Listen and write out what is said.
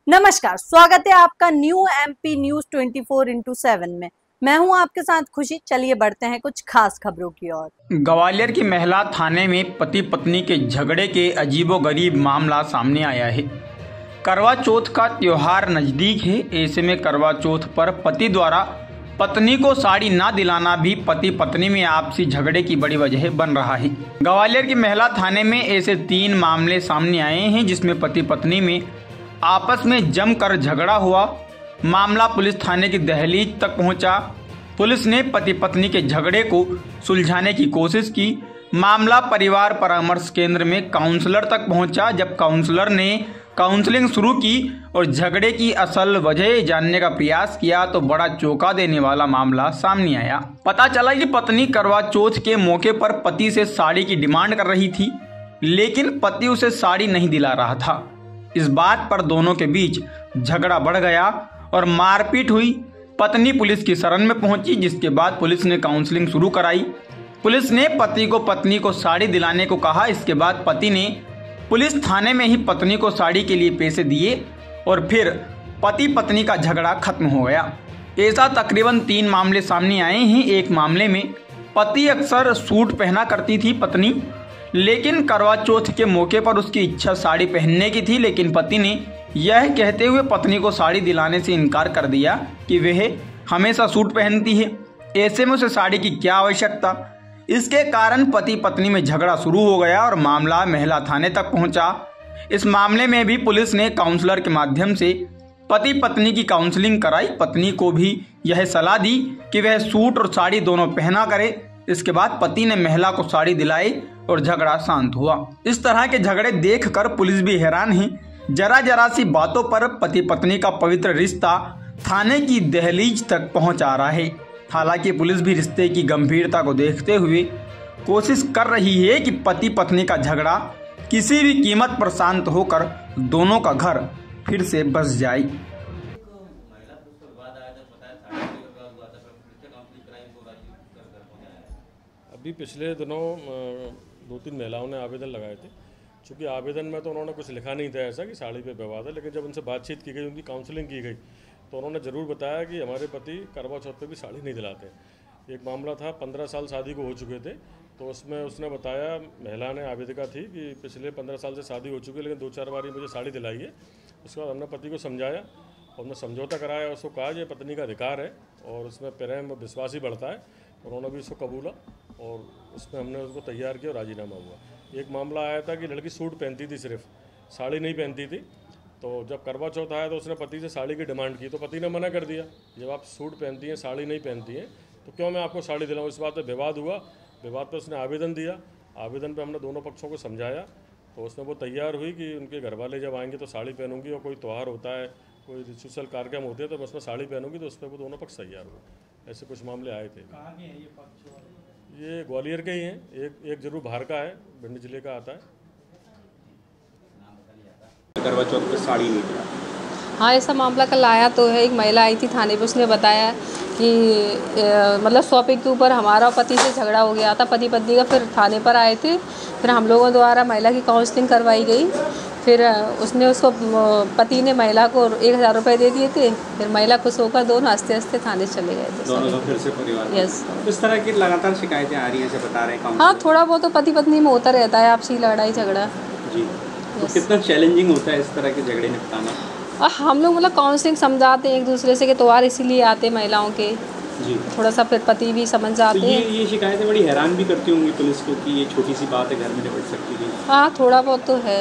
नमस्कार, स्वागत है आपका न्यू एमपी न्यूज 24x7 में। मैं हूं आपके साथ खुशी। चलिए बढ़ते हैं कुछ खास खबरों की ओर। ग्वालियर की महिला थाने में पति पत्नी के झगड़े के अजीबोगरीब मामला सामने आया है। करवा चौथ का त्योहार नजदीक है। ऐसे में करवा चौथ पर पति द्वारा पत्नी को साड़ी ना दिलाना भी पति पत्नी में आपसी झगड़े की बड़ी वजह बन रहा है। ग्वालियर की महिला थाने में ऐसे 3 मामले सामने आए हैं जिसमें पति पत्नी में आपस में जमकर झगड़ा हुआ। मामला पुलिस थाने की दहलीज तक पहुंचा। पुलिस ने पति पत्नी के झगड़े को सुलझाने की कोशिश की। मामला परिवार परामर्श केंद्र में काउंसलर तक पहुंचा। जब काउंसलर ने काउंसलिंग शुरू की और झगड़े की असल वजह जानने का प्रयास किया तो बड़ा चौंका देने वाला मामला सामने आया। पता चला कि पत्नी करवा चौथ के मौके पर पति से साड़ी की डिमांड कर रही थी, लेकिन पति उसे साड़ी नहीं दिला रहा था। इस बात पर दोनों के बीच झगड़ा बढ़ गया और मारपीट हुई। पत्नी पुलिस की शरण में पहुंची, जिसके बाद पुलिस ने काउंसलिंग शुरू कराई। पुलिस ने पति को पत्नी को साड़ी दिलाने को कहा। इसके बाद पति ने पुलिस थाने में ही पत्नी को साड़ी के लिए पैसे दिए और फिर पति पत्नी का झगड़ा खत्म हो गया। ऐसा तकरीबन 3 मामले सामने आए हैं। एक मामले में पति अक्सर सूट पहना करती थी पत्नी, लेकिन करवा चौथ के मौके पर उसकी इच्छा साड़ी पहनने की थी, लेकिन पति ने यह कहते हुए पत्नी को साड़ी दिलाने से इनकार कर दिया कि वह हमेशा सूट पहनती है, ऐसे में उसे साड़ी की क्या आवश्यकता। इसके कारण पति पत्नी में झगड़ा शुरू हो गया और मामला महिला थाने तक पहुंचा। इस मामले में भी पुलिस ने काउंसलर के माध्यम से पति पत्नी की काउंसलिंग कराई। पत्नी को भी यह सलाह दी कि वह सूट और साड़ी दोनों पहना करे। इसके बाद पति ने महिला को साड़ी दिलाई और झगड़ा शांत हुआ। इस तरह के झगड़े देखकर पुलिस भी हैरान है। जरा जरा सी बातों पर पति पत्नी का पवित्र रिश्ता थाने की दहलीज तक पहुंच आ रहा है। हालांकि पुलिस भी रिश्ते की गंभीरता को देखते हुए कोशिश कर रही है कि पति पत्नी का झगड़ा किसी भी कीमत पर शांत होकर दोनों का घर फिर से बस जाए। अभी पिछले दिनों 2-3 महिलाओं ने आवेदन लगाए थे। चूँकि आवेदन में तो उन्होंने कुछ लिखा नहीं था ऐसा कि साड़ी पे विवाद है, लेकिन जब उनसे बातचीत की गई, उनकी काउंसलिंग की गई, तो उन्होंने ज़रूर बताया कि हमारे पति करवा चौथ पे भी साड़ी नहीं दिलाते। एक मामला था, 15 साल शादी को हो चुके थे, तो उसमें उसने बताया, महिला ने आवेदिका थी, कि पिछले 15 साल से शादी हो चुकी है, लेकिन 2-4 बार मुझे साड़ी दिलाई है। उसके बाद हमने पति को समझाया और हमने समझौता कराया, उसको कहा ये पत्नी का अधिकार है और उसमें प्रेम विश्वास ही बढ़ता है। उन्होंने भी इसको कबूला और उसमें हमने उसको तैयार किया और राजीनामा हुआ। एक मामला आया था कि लड़की सूट पहनती थी, सिर्फ साड़ी नहीं पहनती थी। तो जब करवा चौथ आया तो उसने पति से साड़ी की डिमांड की, तो पति ने मना कर दिया, जब आप सूट पहनती हैं, साड़ी नहीं पहनती हैं, तो क्यों मैं आपको साड़ी दिलाऊँ। इस बात पर विवाद हुआ। विवाद पर उसने आवेदन दिया। आवेदन पर हमने दोनों पक्षों को समझाया, तो उसमें वो तैयार हुई कि उनके घर वाले जब आएंगे तो साड़ी पहनूंगी, और कोई त्यौहार होता है, कोई रिचुअल कार्यक्रम होते हैं तो मैं उसमें साड़ी पहनूंगी, तो उस पर वो दोनों पक्ष तैयार हुए। ऐसे कुछ मामले आए थे। कहाँ के हैं ये पक्ष? ये ग्वालियर के ही हैं। एक जरूर बाहर का है, भिंड जिले का आता है। करवा चौथ पे साड़ी नहीं दिला। हाँ, ऐसा मामला कल आया तो है। एक महिला आई थी थाने पे, उसने बताया कि मतलब शॉपिंग के ऊपर हमारा पति से झगड़ा हो गया था, पति पत्नी का। फिर थाने पर आए थे, फिर हम लोगों द्वारा महिला की काउंसलिंग करवाई गई। फिर उसको पति ने महिला को 1000 रुपये दे दिए थे। फिर महिला खुश होकर दोनों हंसते हंसते थाने चले गए थे। दोनों फिर से परिवार। यस। इस तरह की लगातार शिकायतें आ रही हैं, ऐसे बता रहे हैं। हाँ, थोड़ा बहुत तो पति पत्नी में होता रहता है, आपसी लड़ाई झगड़ा जी। तो कितना चैलेंजिंग होता है इस तरह के झगड़े निपटाना? और हम लोग मतलब काउंसलिंग समझाते हैं एक दूसरे से कि त्योहार इसीलिए आते महिलाओं के जी। थोड़ा सा फिर पति भी समझ जाते हैं। ये शिकायतें बड़ी हैरान भी करती होंगी पुलिस को कि ये छोटी सी बात है, घर में निपट सकती है। हाँ, थोड़ा बहुत तो है।